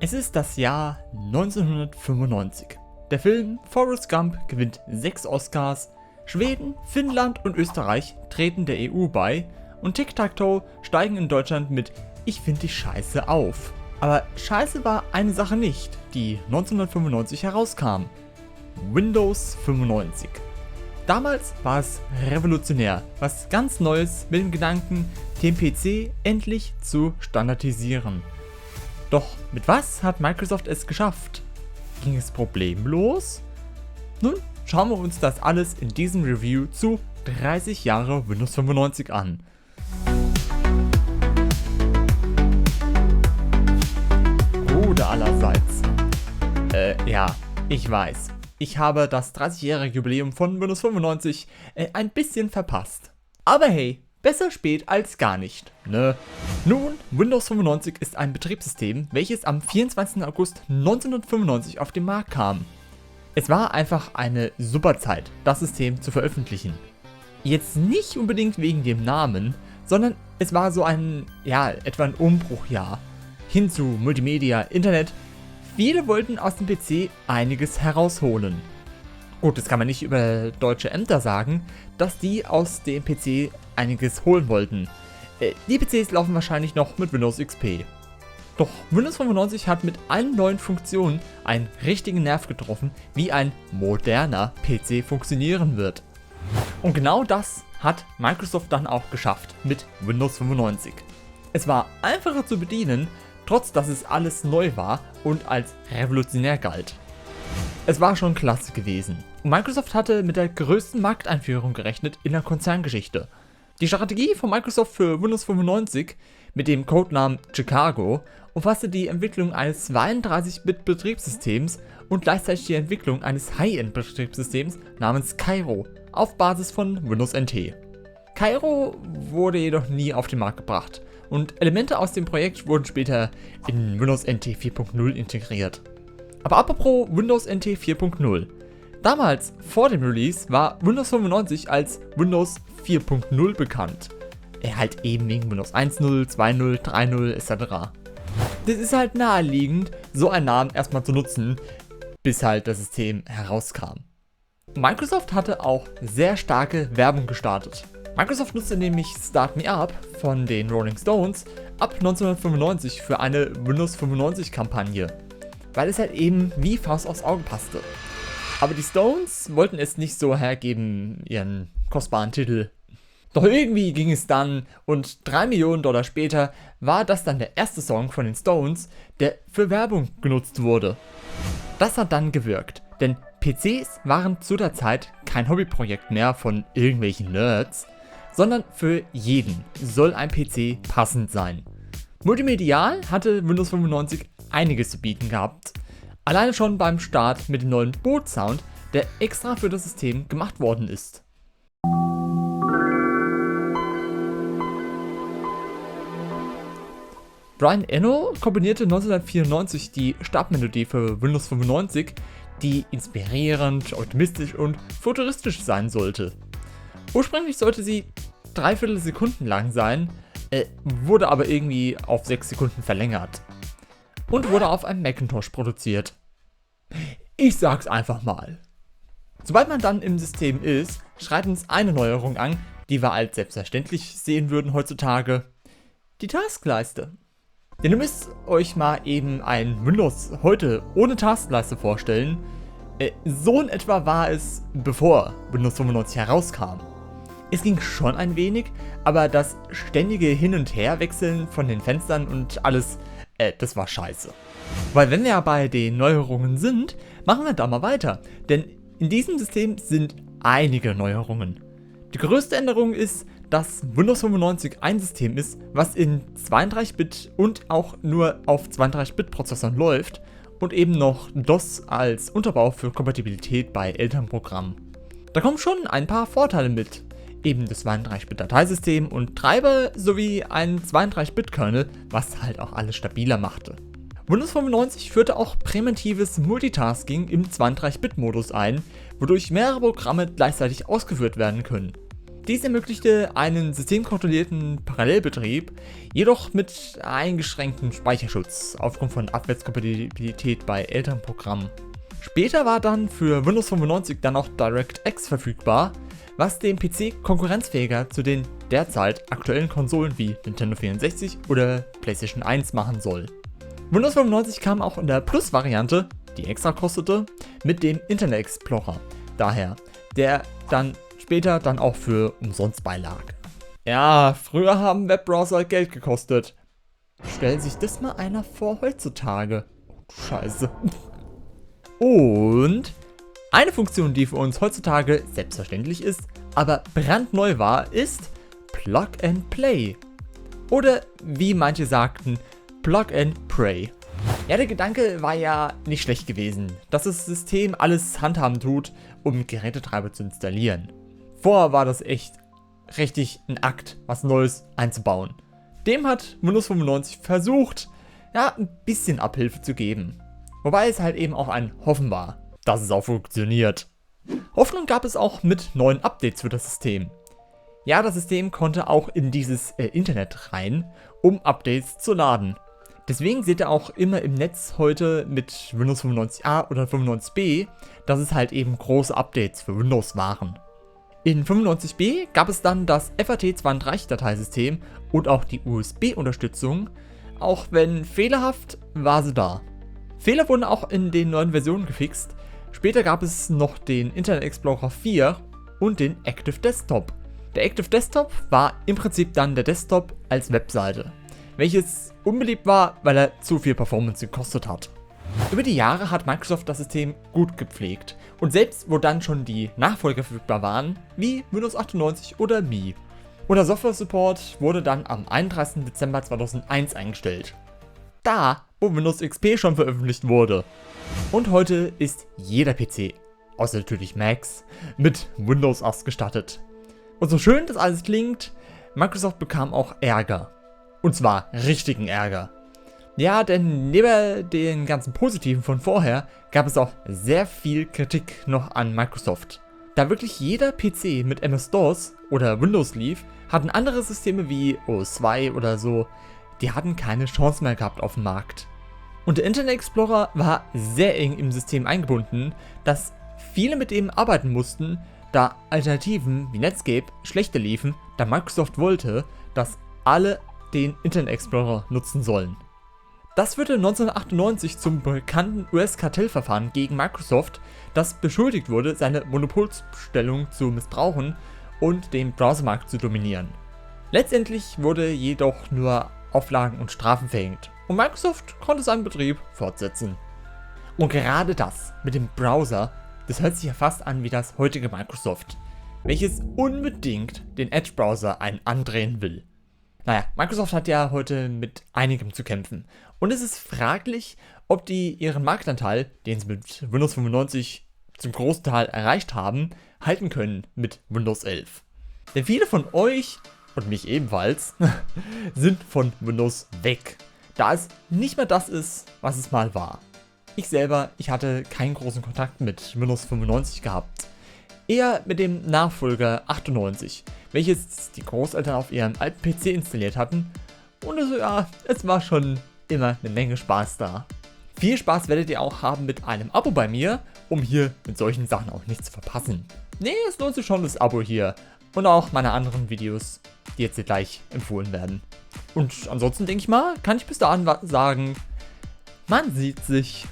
Es ist das Jahr 1995. Der Film Forrest Gump gewinnt 6 Oscars, Schweden, Finnland und Österreich treten der EU bei und Tic-Tac-Toe steigen in Deutschland mit Ich find dich scheiße auf. Aber scheiße war eine Sache nicht, die 1995 herauskam. Windows 95. Damals war es revolutionär, was ganz Neues mit dem Gedanken, den PC endlich zu standardisieren. Doch mit was hat Microsoft es geschafft? Ging es problemlos? Nun schauen wir uns das alles in diesem Review zu 30 Jahre Windows 95 an. Gute allerseits. Ja, ich weiß. Ich habe das 30-jährige Jubiläum von Windows 95 ein bisschen verpasst. Aber hey, besser spät als gar nicht, ne? Nun, Windows 95 ist ein Betriebssystem, welches am 24. August 1995 auf den Markt kam. Es war einfach eine super Zeit, das System zu veröffentlichen. Jetzt nicht unbedingt wegen dem Namen, sondern es war so etwa ein Umbruchjahr. Hin zu Multimedia, Internet. Viele wollten aus dem PC einiges herausholen. Gut, das kann man nicht über deutsche Ämter sagen, dass die aus dem PC einiges holen wollten. Die PCs laufen wahrscheinlich noch mit Windows XP. Doch Windows 95 hat mit allen neuen Funktionen einen richtigen Nerv getroffen, wie ein moderner PC funktionieren wird. Und genau das hat Microsoft dann auch geschafft mit Windows 95. Es war einfacher zu bedienen, trotz dass es alles neu war und als revolutionär galt. Es war schon klasse gewesen. Und Microsoft hatte mit der größten Markteinführung gerechnet in der Konzerngeschichte. Die Strategie von Microsoft für Windows 95 mit dem Codenamen Chicago umfasste die Entwicklung eines 32-Bit-Betriebssystems und gleichzeitig die Entwicklung eines High-End-Betriebssystems namens Cairo auf Basis von Windows NT. Cairo wurde jedoch nie auf den Markt gebracht und Elemente aus dem Projekt wurden später in Windows NT 4.0 integriert. Aber apropos Windows NT 4.0. Damals, vor dem Release, war Windows 95 als Windows 4.0 bekannt. Halt eben wegen Windows 1.0, 2.0, 3.0 etc. Das ist halt naheliegend, so einen Namen erstmal zu nutzen, bis halt das System herauskam. Microsoft hatte auch sehr starke Werbung gestartet. Microsoft nutzte nämlich Start Me Up von den Rolling Stones ab 1995 für eine Windows 95 Kampagne, weil es halt eben wie Faust aufs Auge passte. Aber die Stones wollten es nicht so hergeben, ihren kostbaren Titel. Doch irgendwie ging es dann und $3 Millionen später war das dann der erste Song von den Stones, der für Werbung genutzt wurde. Das hat dann gewirkt, denn PCs waren zu der Zeit kein Hobbyprojekt mehr von irgendwelchen Nerds, sondern für jeden soll ein PC passend sein. Multimedial hatte Windows 95 einiges zu bieten gehabt. Alleine schon beim Start mit dem neuen Boot-Sound, der extra für das System gemacht worden ist. Brian Eno komponierte 1994 die Startmelodie für Windows 95, die inspirierend, optimistisch und futuristisch sein sollte. Ursprünglich sollte sie 3/4 Sekunden lang sein, wurde aber irgendwie auf 6 Sekunden verlängert. Und wurde auf einem Macintosh produziert. Ich sag's einfach mal. Sobald man dann im System ist, schreit uns eine Neuerung an, die wir als selbstverständlich sehen würden heutzutage. Die Taskleiste. Denn ihr müsst euch mal eben ein Windows heute ohne Taskleiste vorstellen. So in etwa war es, bevor Windows 95 herauskam. Es ging schon ein wenig, aber das ständige Hin- und Herwechseln von den Fenstern und alles, das war scheiße. Weil wenn wir ja bei den Neuerungen sind, machen wir da mal weiter. Denn in diesem System sind einige Neuerungen. Die größte Änderung ist, dass Windows 95 ein System ist, was in 32-Bit und auch nur auf 32-Bit-Prozessoren läuft und eben noch DOS als Unterbau für Kompatibilität bei älteren Programmen. Da kommen schon ein paar Vorteile mit. Eben das 32-Bit-Dateisystem und Treiber sowie ein 32-Bit-Kernel, was halt auch alles stabiler machte. Windows 95 führte auch präventives Multitasking im 32-Bit-Modus ein, wodurch mehrere Programme gleichzeitig ausgeführt werden können. Dies ermöglichte einen systemkontrollierten Parallelbetrieb, jedoch mit eingeschränktem Speicherschutz aufgrund von Abwärtskompatibilität bei älteren Programmen. Später war dann für Windows 95 dann auch DirectX verfügbar, was den PC konkurrenzfähiger zu den derzeit aktuellen Konsolen wie Nintendo 64 oder PlayStation 1 machen soll. Windows 95 kam auch in der Plus-Variante, die extra kostete, mit dem Internet Explorer daher, der dann später dann auch für umsonst beilag. Ja, früher haben Webbrowser Geld gekostet. Stellt sich das mal einer vor heutzutage. Oh, Scheiße. Und eine Funktion, die für uns heutzutage selbstverständlich ist, aber brandneu war, ist Plug and Play. Oder wie manche sagten, Plug and Pray. Ja, der Gedanke war ja nicht schlecht gewesen, dass das System alles handhaben tut, um Gerätetreiber zu installieren. Vorher war das echt richtig ein Akt, was Neues einzubauen. Dem hat Windows 95 versucht, ja, ein bisschen Abhilfe zu geben. Wobei es halt eben auch ein Hoffen war, dass es auch funktioniert. Hoffnung gab es auch mit neuen Updates für das System. Ja, das System konnte auch in dieses Internet rein, um Updates zu laden. Deswegen seht ihr auch immer im Netz heute mit Windows 95a oder 95b, dass es halt eben große Updates für Windows waren. In 95b gab es dann das FAT32-Dateisystem und auch die USB-Unterstützung, auch wenn fehlerhaft war sie da. Fehler wurden auch in den neuen Versionen gefixt. Später gab es noch den Internet Explorer 4 und den Active Desktop. Der Active Desktop war im Prinzip dann der Desktop als Webseite, welches unbeliebt war, weil er zu viel Performance gekostet hat. Über die Jahre hat Microsoft das System gut gepflegt und selbst wo dann schon die Nachfolger verfügbar waren, wie Windows 98 oder ME. Und der Software Support wurde dann am 31. Dezember 2001 eingestellt. Da, wo Windows XP schon veröffentlicht wurde. Und heute ist jeder PC, außer natürlich Macs, mit Windows ausgestattet. Und so schön das alles klingt, Microsoft bekam auch Ärger. Und zwar richtigen Ärger. Ja, denn neben den ganzen Positiven von vorher gab es auch sehr viel Kritik noch an Microsoft. Da wirklich jeder PC mit MS-DOS oder Windows lief, hatten andere Systeme wie OS 2 oder so, die hatten keine Chance mehr gehabt auf dem Markt. Und der Internet Explorer war sehr eng im System eingebunden, dass viele mit ihm arbeiten mussten, da Alternativen wie Netscape schlechter liefen, da Microsoft wollte, dass alle den Internet Explorer nutzen sollen. Das führte 1998 zum bekannten US-Kartellverfahren gegen Microsoft, das beschuldigt wurde, seine Monopolstellung zu missbrauchen und den Browsermarkt zu dominieren. Letztendlich wurde jedoch nur Auflagen und Strafen verhängt und Microsoft konnte seinen Betrieb fortsetzen. Und gerade das mit dem Browser, das hört sich ja fast an wie das heutige Microsoft, welches unbedingt den Edge-Browser einen andrehen will. Naja, Microsoft hat ja heute mit einigem zu kämpfen. Und es ist fraglich, ob die ihren Marktanteil, den sie mit Windows 95 zum großen Teil erreicht haben, halten können mit Windows 11. Denn viele von euch, und mich ebenfalls, sind von Windows weg, da es nicht mehr das ist, was es mal war. Ich selber, ich hatte keinen großen Kontakt mit Windows 95 gehabt. Eher mit dem Nachfolger 98, welches die Großeltern auf ihrem alten PC installiert hatten. Und also ja, es war schon immer eine Menge Spaß da. Viel Spaß werdet ihr auch haben mit einem Abo bei mir, um hier mit solchen Sachen auch nichts zu verpassen. Nee, es lohnt sich schon das Abo hier. Und auch meine anderen Videos, die jetzt hier gleich empfohlen werden. Und ansonsten denke ich mal, kann ich bis dahin sagen, man sieht sich.